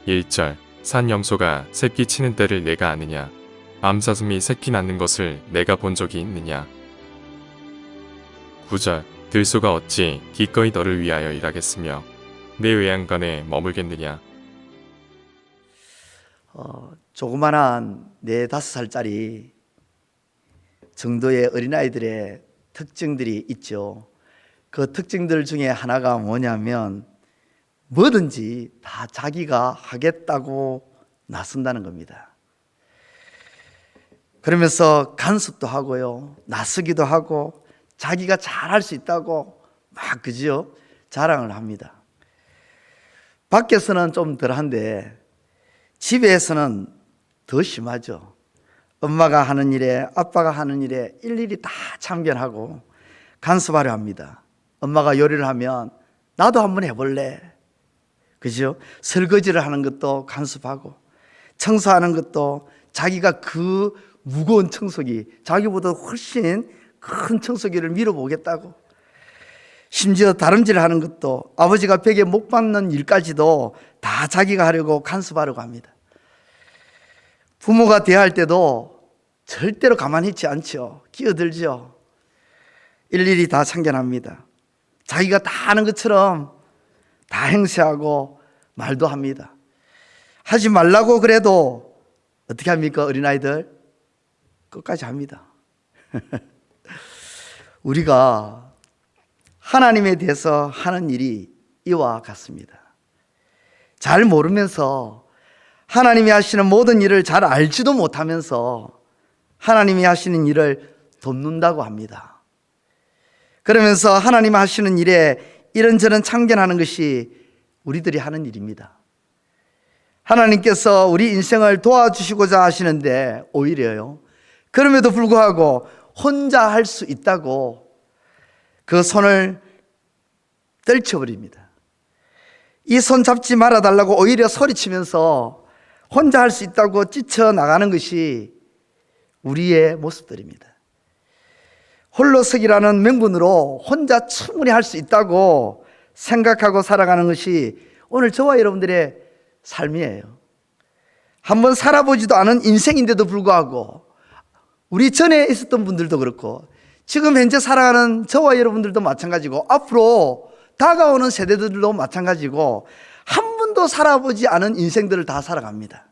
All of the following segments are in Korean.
1절 산 염소가 새끼 치는 때를 내가 아느냐? 암사슴이 새끼 낳는 것을 내가 본 적이 있느냐? 9절 들소가 어찌 기꺼이 너를 위하여 일하겠으며 내 외양간에 머물겠느냐? 조그만한 4, 5살짜리 정도의 어린아이들의 특징들이 있죠. 그 특징들 중에 하나가 뭐냐면 뭐든지 다 자기가 하겠다고 나선다는 겁니다. 그러면서 간섭도 하고요, 나서기도 하고 자기가 잘할 수 있다고 막 그죠? 자랑을 합니다. 밖에서는 좀 덜한데 집에서는 더 심하죠. 엄마가 하는 일에 아빠가 하는 일에 일일이 다 참견하고 간섭하려 합니다. 엄마가 요리를 하면 나도 한번 해볼래, 그죠? 설거지를 하는 것도 간섭하고 청소하는 것도 자기가 그 무거운 청소기, 자기보다 훨씬 큰 청소기를 밀어보겠다고, 심지어 다름질을 하는 것도 아버지가 벽에 못 박는 일까지도 다 자기가 하려고 간섭하려고 합니다. 부모가 대할 때도 절대로 가만히 있지 않죠. 끼어들죠. 일일이 다 참견합니다. 자기가 다 아는 것처럼 다 행세하고 말도 합니다. 하지 말라고 그래도 어떻게 합니까? 어린아이들 끝까지 합니다. 우리가 하나님에 대해서 하는 일이 이와 같습니다. 잘 모르면서 하나님이 하시는 모든 일을 잘 알지도 못하면서 하나님이 하시는 일을 돕는다고 합니다. 그러면서 하나님 하시는 일에 이런저런 참견하는 것이 우리들이 하는 일입니다. 하나님께서 우리 인생을 도와주시고자 하시는데 오히려요, 그럼에도 불구하고 혼자 할 수 있다고 그 손을 떨쳐버립니다. 이 손 잡지 말아달라고 오히려 소리치면서 혼자 할 수 있다고 뛰쳐나가는 것이 우리의 모습들입니다. 홀로서기라는 명분으로 혼자 충분히 할 수 있다고 생각하고 살아가는 것이 오늘 저와 여러분들의 삶이에요. 한번 살아보지도 않은 인생인데도 불구하고 우리 전에 있었던 분들도 그렇고 지금 현재 살아가는 저와 여러분들도 마찬가지고 앞으로 다가오는 세대들도 마찬가지고 한 번도 살아보지 않은 인생들을 다 살아갑니다.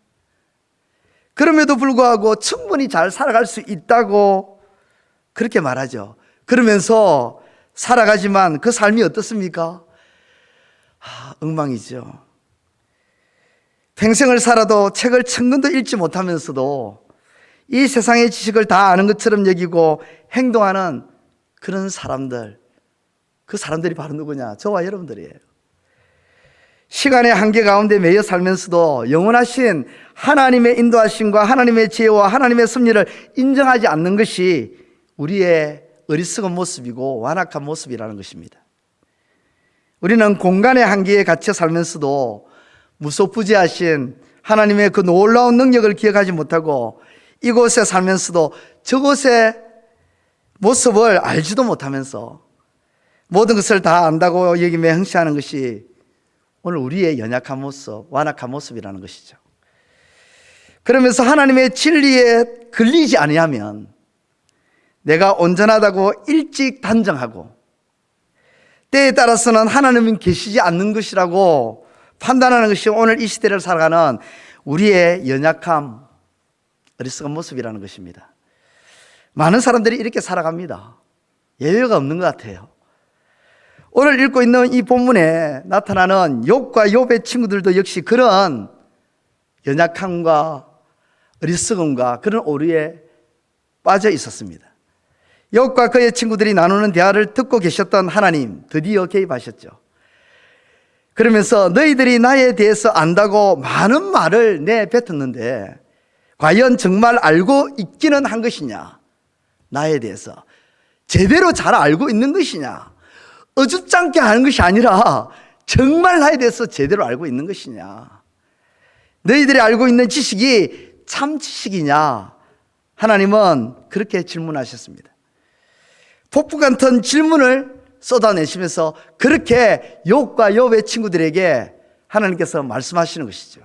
그럼에도 불구하고 충분히 잘 살아갈 수 있다고 그렇게 말하죠. 그러면서 살아가지만 그 삶이 어떻습니까? 엉망이죠. 평생을 살아도 책을 천 권도 읽지 못하면서도 이 세상의 지식을 다 아는 것처럼 여기고 행동하는 그런 사람들, 그 사람들이 바로 누구냐? 저와 여러분들이에요. 시간의 한계 가운데 매여 살면서도 영원하신 하나님의 인도하심과 하나님의 지혜와 하나님의 섭리를 인정하지 않는 것이 우리의 어리석은 모습이고 완악한 모습이라는 것입니다. 우리는 공간의 한계에 갇혀 살면서도 무소부지하신 하나님의 그 놀라운 능력을 기억하지 못하고 이곳에 살면서도 저곳의 모습을 알지도 못하면서 모든 것을 다 안다고 여기며 행시하는 것이 오늘 우리의 연약한 모습, 완악한 모습이라는 것이죠. 그러면서 하나님의 진리에 걸리지 아니하면 내가 온전하다고 일찍 단정하고 때에 따라서는 하나님은 계시지 않는 것이라고 판단하는 것이 오늘 이 시대를 살아가는 우리의 연약함, 어리석은 모습이라는 것입니다. 많은 사람들이 이렇게 살아갑니다. 예외가 없는 것 같아요. 오늘 읽고 있는 이 본문에 나타나는 욥과 욥의 친구들도 역시 그런 연약함과 어리석음과 그런 오류에 빠져 있었습니다. 욥과 그의 친구들이 나누는 대화를 듣고 계셨던 하나님 드디어 개입하셨죠. 그러면서 너희들이 나에 대해서 안다고 많은 말을 내뱉었는데 과연 정말 알고 있기는 한 것이냐? 나에 대해서 제대로 잘 알고 있는 것이냐? 어줍잖게 하는 것이 아니라 정말 나에 대해서 제대로 알고 있는 것이냐? 너희들이 알고 있는 지식이 참 지식이냐? 하나님은 그렇게 질문하셨습니다. 폭풍 같은 질문을 쏟아내시면서 그렇게 욥과 욥의 친구들에게 하나님께서 말씀하시는 것이죠.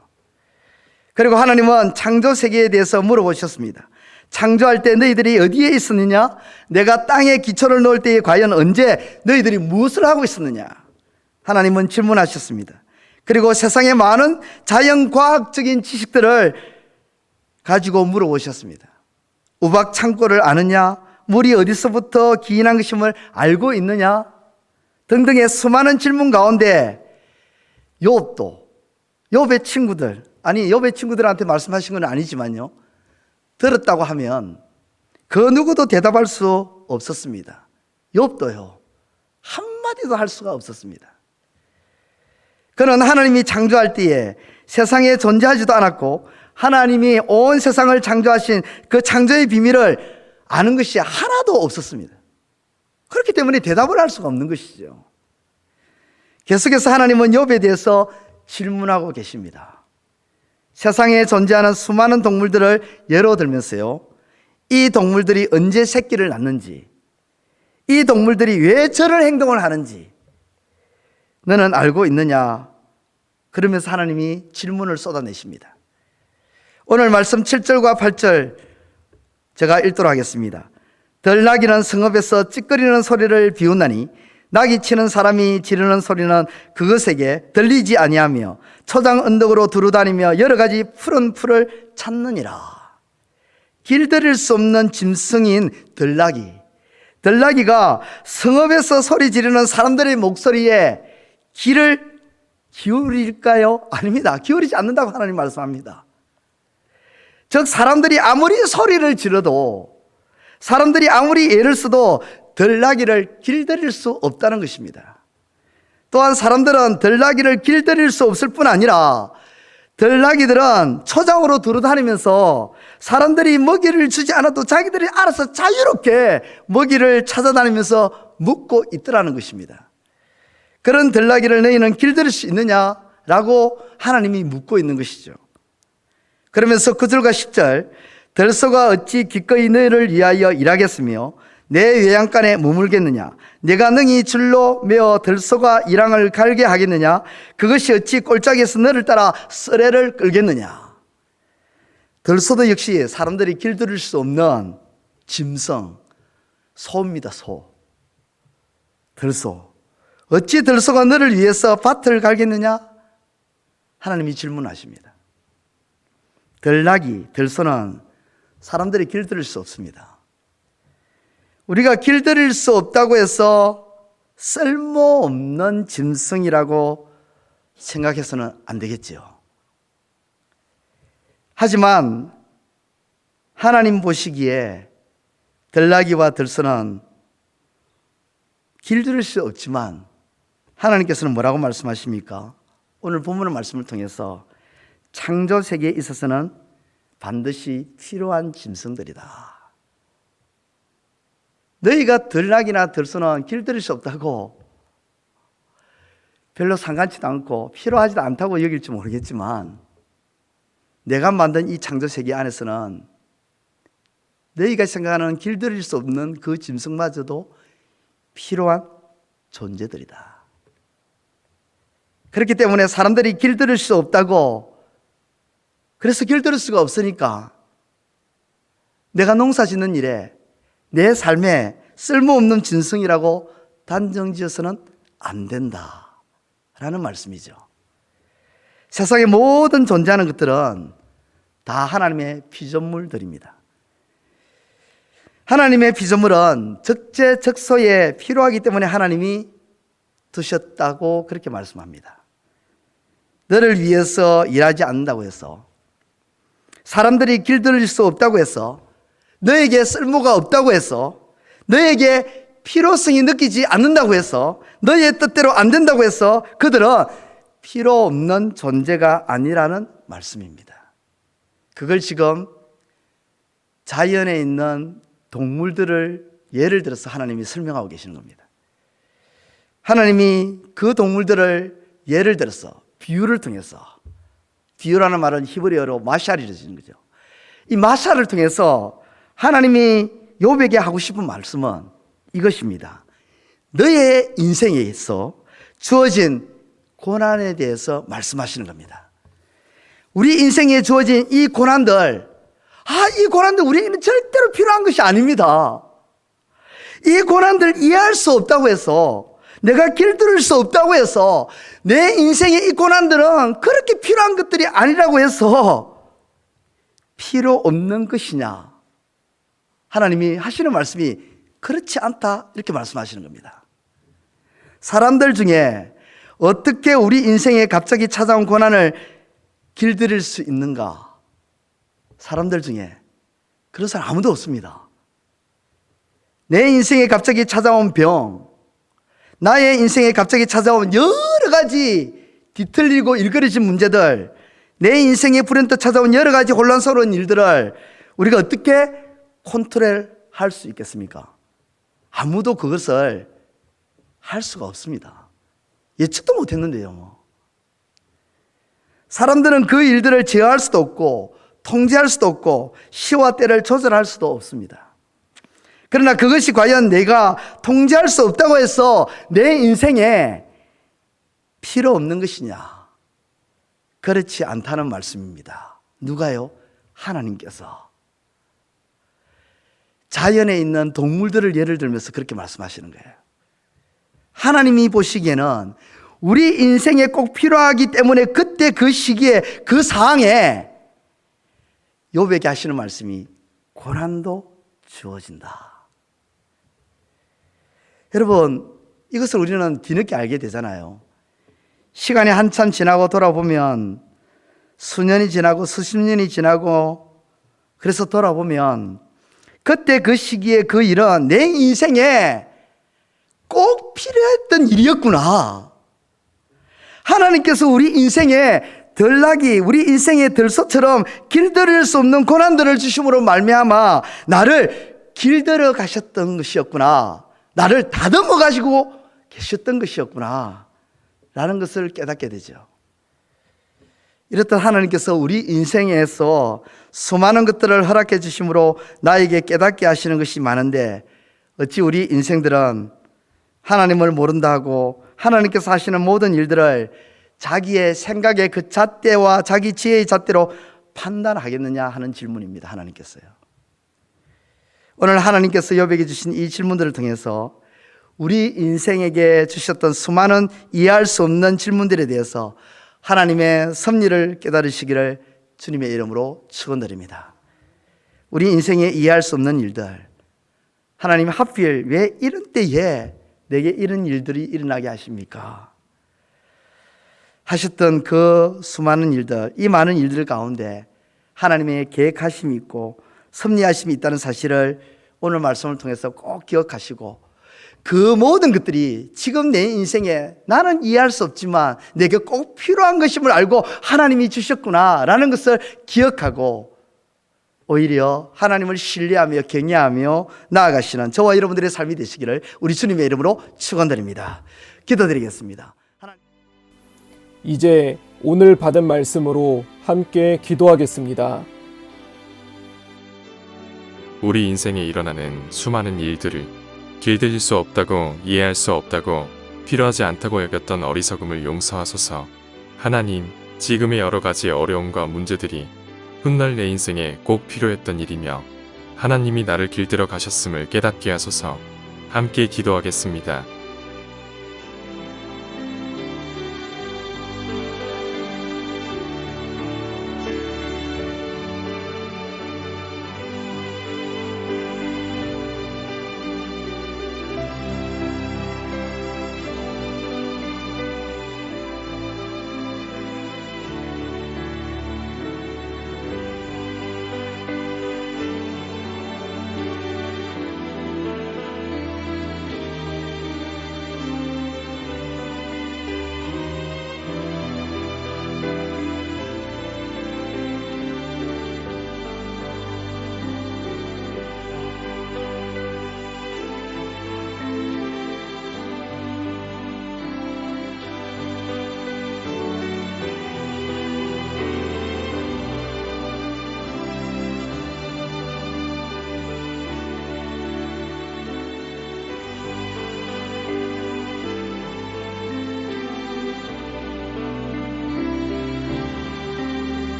그리고 하나님은 창조 세계에 대해서 물어보셨습니다. 창조할 때 너희들이 어디에 있었느냐? 내가 땅에 기초를 놓을 때에 과연 언제 너희들이 무엇을 하고 있었느냐? 하나님은 질문하셨습니다. 그리고 세상의 많은 자연과학적인 지식들을 가지고 물어보셨습니다. 우박 창고를 아느냐? 물이 어디서부터 기인한 것임을 알고 있느냐? 등등의 수많은 질문 가운데 욥의 친구들한테 말씀하신 건 아니지만요, 들었다고 하면 그 누구도 대답할 수 없었습니다. 욥도요, 한마디도 할 수가 없었습니다. 그는 하나님이 창조할 때에 세상에 존재하지도 않았고 하나님이 온 세상을 창조하신 그 창조의 비밀을 아는 것이 하나도 없었습니다. 그렇기 때문에 대답을 할 수가 없는 것이죠. 계속해서 하나님은 욥에 대해서 질문하고 계십니다. 세상에 존재하는 수많은 동물들을 예로 들면서요, 이 동물들이 언제 새끼를 낳는지, 이 동물들이 왜 저런 행동을 하는지 너는 알고 있느냐? 그러면서 하나님이 질문을 쏟아내십니다. 오늘 말씀 7절과 8절 제가 읽도록 하겠습니다. 들나귀는 성읍에서 찌꺼리는 소리를 비웃나니 낙이 치는 사람이 지르는 소리는 그것에게 들리지 아니하며 초장 언덕으로 두루다니며 여러 가지 푸른 풀을 찾느니라. 길들일 수 없는 짐승인 들나귀가 성읍에서 소리 지르는 사람들의 목소리에 귀를 기울일까요? 아닙니다. 기울이지 않는다고 하나님 말씀합니다. 즉 사람들이 아무리 소리를 지르도, 사람들이 아무리 애를 써도 들나귀를 길들일 수 없다는 것입니다. 또한 사람들은 들나귀를 길들일 수 없을 뿐 아니라 들나귀들은 초장으로 두루다니면서 사람들이 먹이를 주지 않아도 자기들이 알아서 자유롭게 먹이를 찾아다니면서 먹고 있더라는 것입니다. 그런 들나귀를 너희는 길들일 수 있느냐라고 하나님이 묻고 있는 것이죠. 그러면서 9절과 10절, 들소가 어찌 기꺼이 너희를 위하여 일하겠으며 내 외양간에 머물겠느냐? 내가 능히 줄로 메어 들소가 이랑을 갈게 하겠느냐? 그것이 어찌 꼴짝에서 너를 따라 쓰레를 끌겠느냐? 들소도 역시 사람들이 길들일 수 없는 짐승, 소입니다. 들소. 어찌 들소가 너를 위해서 밭을 갈겠느냐? 하나님이 질문하십니다. 들소는 사람들이 길들일 수 없습니다. 우리가 길들일 수 없다고 해서 쓸모없는 짐승이라고 생각해서는 안 되겠지요. 하지만 하나님 보시기에 들나귀와 들소는 길들일 수 없지만 하나님께서는 뭐라고 말씀하십니까? 오늘 본문의 말씀을 통해서 창조 세계에 있어서는 반드시 필요한 짐승들이다. 너희가 들나귀나 들소는 길들일 수 없다고 별로 상관치도 않고 필요하지도 않다고 여길지 모르겠지만 내가 만든 이 창조 세계 안에서는 너희가 생각하는 길들일 수 없는 그 짐승마저도 필요한 존재들이다. 그렇기 때문에 사람들이 길들일 수 없다고, 그래서 길들일 수가 없으니까 내가 농사 짓는 일에 내 삶에 쓸모없는 짐승이라고 단정지어서는 안 된다라는 말씀이죠. 세상의 모든 존재하는 것들은 다 하나님의 피조물들입니다. 하나님의 피조물은 적재적소에 필요하기 때문에 하나님이 두셨다고 그렇게 말씀합니다. 너를 위해서 일하지 않는다고 해서, 사람들이 길들일 수 없다고 해서, 너에게 쓸모가 없다고 해서, 너에게 필요성이 느끼지 않는다고 해서, 너의 뜻대로 안 된다고 해서 그들은 필요 없는 존재가 아니라는 말씀입니다. 그걸 지금 자연에 있는 동물들을 예를 들어서 하나님이 설명하고 계시는 겁니다. 하나님이 그 동물들을 예를 들어서 비유를 통해서, 비유라는 말은 히브리어로 마샬이라는 거죠. 이 마샬을 통해서 하나님이 욥에게 하고 싶은 말씀은 이것입니다. 너의 인생에서 주어진 고난에 대해서 말씀하시는 겁니다. 우리 인생에 주어진 이 고난들, 이 고난들 우리에게는 절대로 필요한 것이 아닙니다. 이 고난들 이해할 수 없다고 해서, 내가 길들일 수 없다고 해서, 내 인생의 이 고난들은 그렇게 필요한 것들이 아니라고 해서 필요 없는 것이냐? 하나님이 하시는 말씀이 그렇지 않다, 이렇게 말씀하시는 겁니다. 사람들 중에 어떻게 우리 인생에 갑자기 찾아온 고난을 길들일 수 있는가? 사람들 중에 그런 사람 아무도 없습니다. 내 인생에 갑자기 찾아온 병, 나의 인생에 갑자기 찾아온 여러 가지 뒤틀리고 일그러진 문제들, 내 인생에 불현듯 찾아온 여러 가지 혼란스러운 일들을 우리가 어떻게 컨트롤할 수 있겠습니까? 아무도 그것을 할 수가 없습니다. 예측도 못했는데요. 사람들은 그 일들을 제어할 수도 없고 통제할 수도 없고 시와 때를 조절할 수도 없습니다. 그러나 그것이 과연 내가 통제할 수 없다고 해서 내 인생에 필요 없는 것이냐? 그렇지 않다는 말씀입니다. 누가요? 하나님께서. 자연에 있는 동물들을 예를 들면서 그렇게 말씀하시는 거예요. 하나님이 보시기에는 우리 인생에 꼭 필요하기 때문에 그때 그 시기에 그 상황에 욥에게 하시는 말씀이 고난도 주어진다. 여러분, 이것을 우리는 뒤늦게 알게 되잖아요. 시간이 한참 지나고 돌아보면, 수년이 지나고 수십 년이 지나고, 그래서 돌아보면 그때 그 시기에 그 일은 내 인생에 꼭 필요했던 일이었구나. 하나님께서 우리 인생에 들나기, 우리 인생의 들소처럼 길들일 수 없는 고난들을 주심으로 말미암아 나를 길들여 가셨던 것이었구나. 나를 다듬어 가지고 계셨던 것이었구나 라는 것을 깨닫게 되죠. 이렇듯 하나님께서 우리 인생에서 수많은 것들을 허락해 주심으로 나에게 깨닫게 하시는 것이 많은데, 어찌 우리 인생들은 하나님을 모른다 하고 하나님께서 하시는 모든 일들을 자기의 생각의 그 잣대와 자기 지혜의 잣대로 판단하겠느냐 하는 질문입니다. 하나님께서요. 오늘 하나님께서 욥에게 주신 이 질문들을 통해서 우리 인생에게 주셨던 수많은 이해할 수 없는 질문들에 대해서 하나님의 섭리를 깨달으시기를 주님의 이름으로 축원드립니다. 우리 인생에 이해할 수 없는 일들, 하나님 하필 왜 이런 때에 내게 이런 일들이 일어나게 하십니까? 하셨던 그 수많은 일들, 이 많은 일들 가운데 하나님의 계획하심이 있고 섭리하심이 있다는 사실을 오늘 말씀을 통해서 꼭 기억하시고, 그 모든 것들이 지금 내 인생에 나는 이해할 수 없지만 내게 꼭 필요한 것임을 알고 하나님이 주셨구나 라는 것을 기억하고, 오히려 하나님을 신뢰하며 경외하며 나아가시는 저와 여러분들의 삶이 되시기를 우리 주님의 이름으로 축원드립니다. 기도드리겠습니다. 이제 오늘 받은 말씀으로 함께 기도하겠습니다. 우리 인생에 일어나는 수많은 일들을 길들일 수 없다고, 이해할 수 없다고, 필요하지 않다고 여겼던 어리석음을 용서하소서. 하나님, 지금의 여러 가지 어려움과 문제들이 훗날 내 인생에 꼭 필요했던 일이며 하나님이 나를 길들여 가셨음을 깨닫게 하소서. 함께 기도하겠습니다.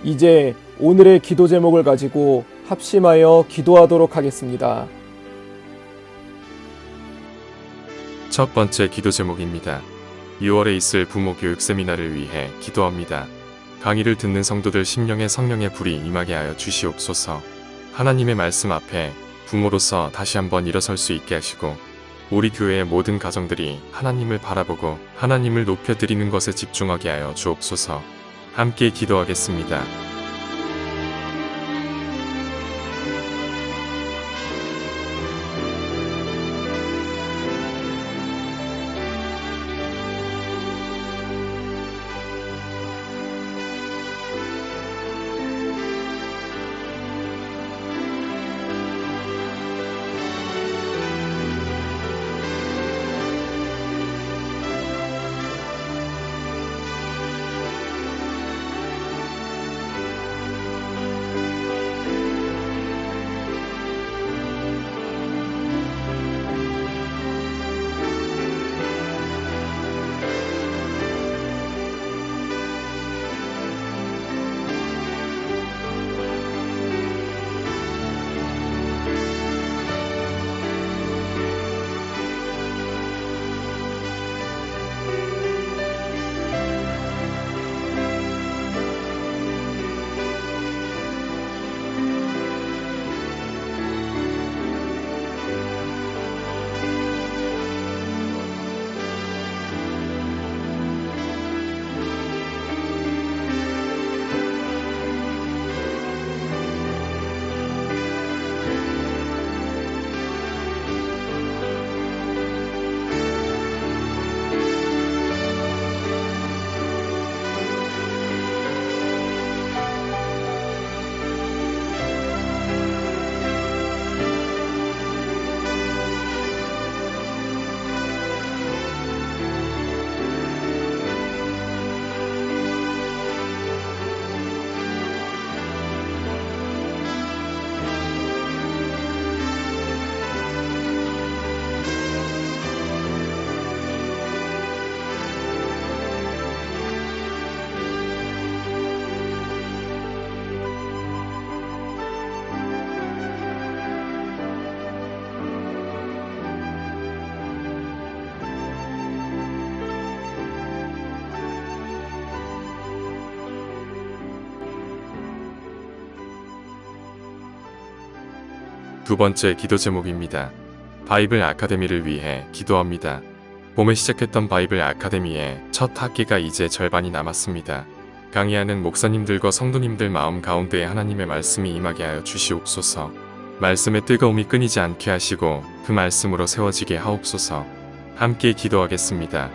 이제 오늘의 기도 제목을 가지고 합심하여 기도하도록 하겠습니다. 첫 번째 기도 제목입니다. 6월에 있을 부모 교육 세미나를 위해 기도합니다. 강의를 듣는 성도들 심령에 성령의 불이 임하게 하여 주시옵소서. 하나님의 말씀 앞에 부모로서 다시 한번 일어설 수 있게 하시고 우리 교회의 모든 가정들이 하나님을 바라보고 하나님을 높여드리는 것에 집중하게 하여 주옵소서. 함께 기도하겠습니다. 두 번째 기도 제목입니다. 바이블 아카데미를 위해 기도합니다. 봄에 시작했던 바이블 아카데미의 첫 학기가 이제 절반이 남았습니다. 강의하는 목사님들과 성도님들 마음 가운데에 하나님의 말씀이 임하게 하여 주시옵소서. 말씀의 뜨거움이 끊이지 않게 하시고 그 말씀으로 세워지게 하옵소서. 함께 기도하겠습니다.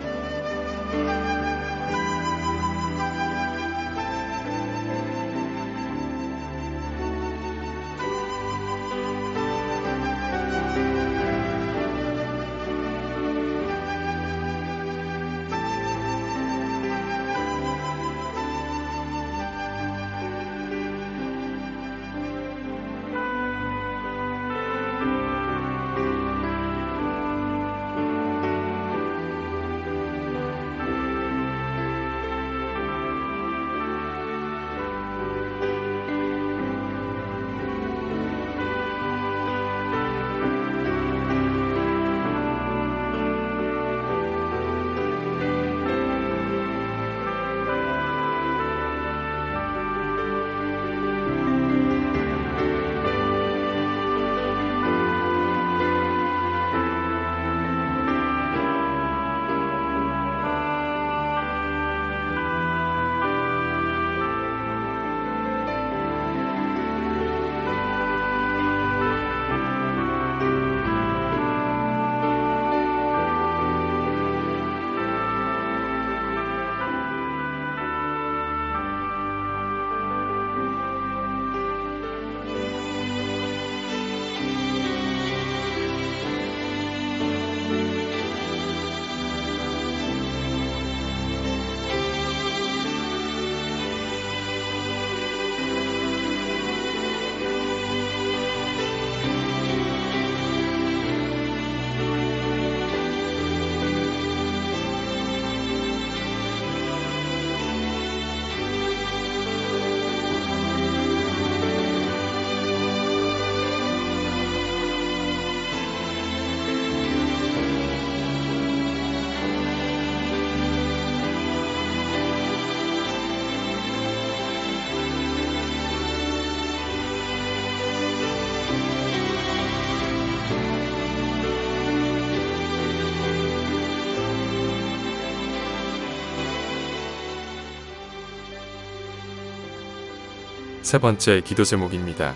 세 번째 기도 제목입니다.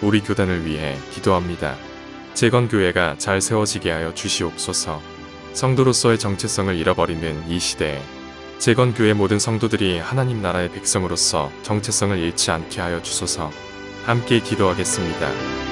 우리 교단을 위해 기도합니다. 재건교회가 잘 세워지게 하여 주시옵소서. 성도로서의 정체성을 잃어버리는 이 시대에 재건교회 모든 성도들이 하나님 나라의 백성으로서 정체성을 잃지 않게 하여 주소서. 함께 기도하겠습니다.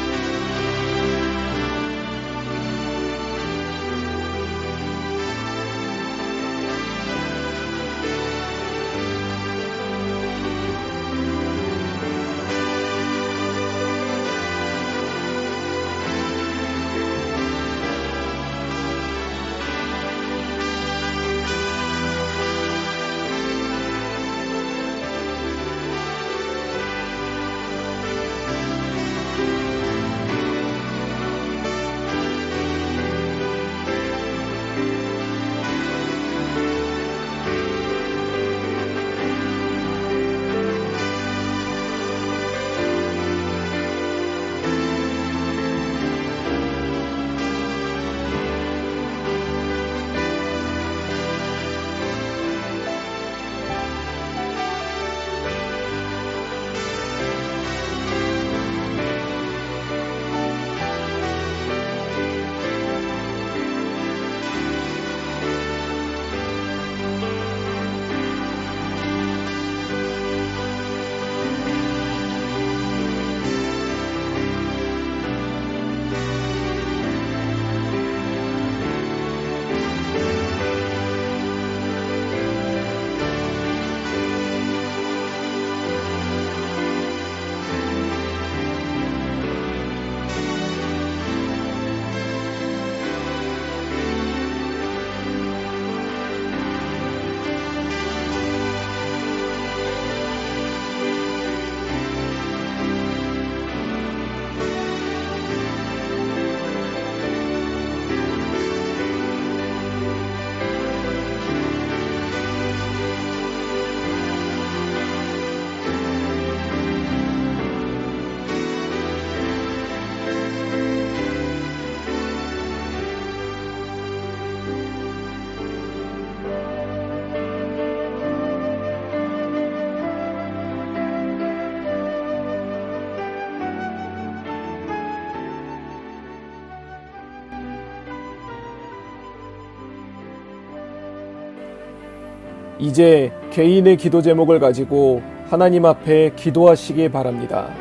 이제 개인의 기도 제목을 가지고 하나님 앞에 기도하시기 바랍니다.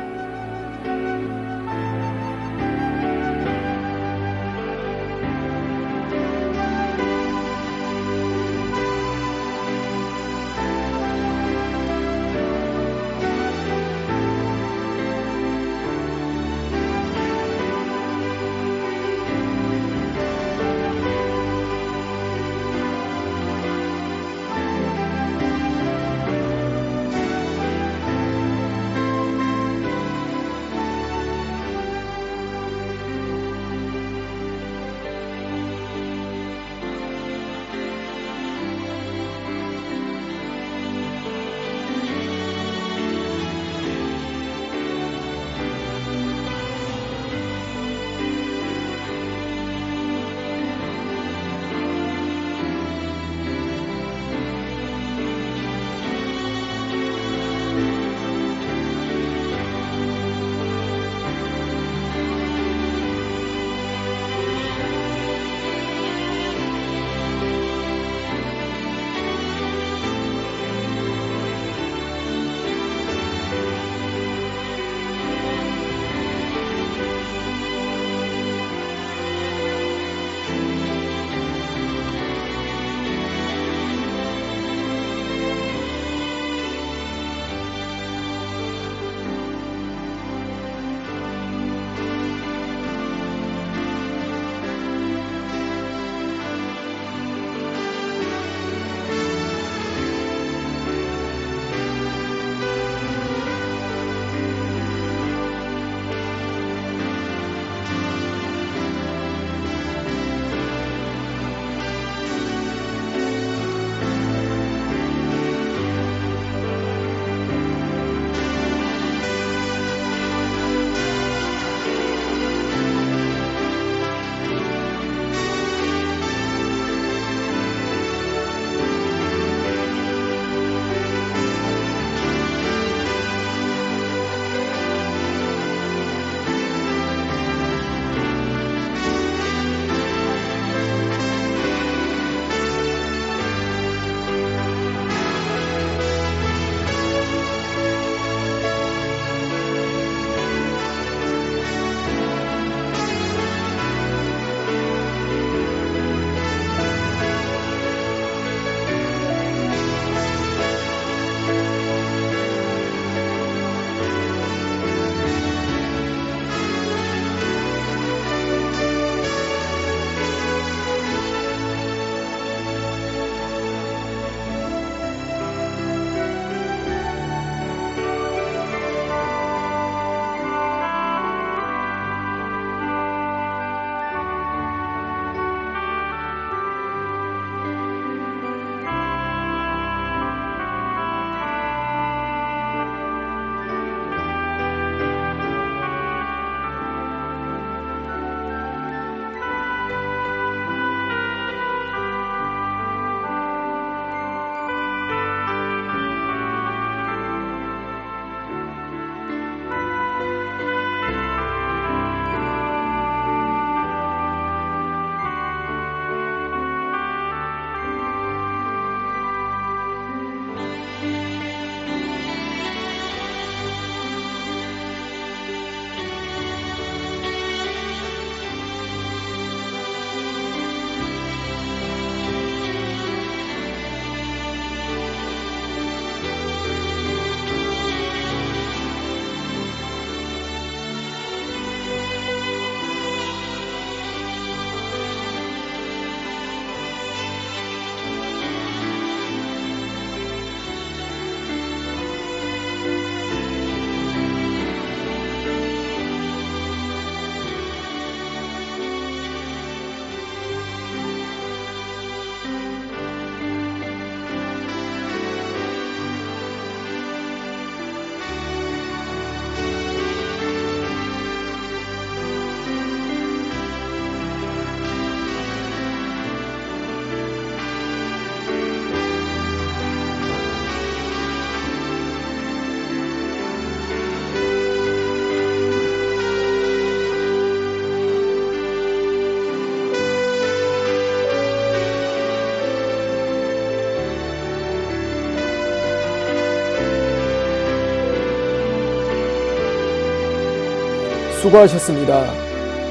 수고하셨습니다.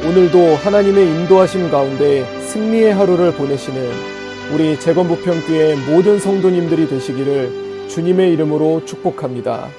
오늘도 하나님의 인도하심 가운데 승리의 하루를 보내시는 우리 재건부평교회 모든 성도님들이 되시기를 주님의 이름으로 축복합니다.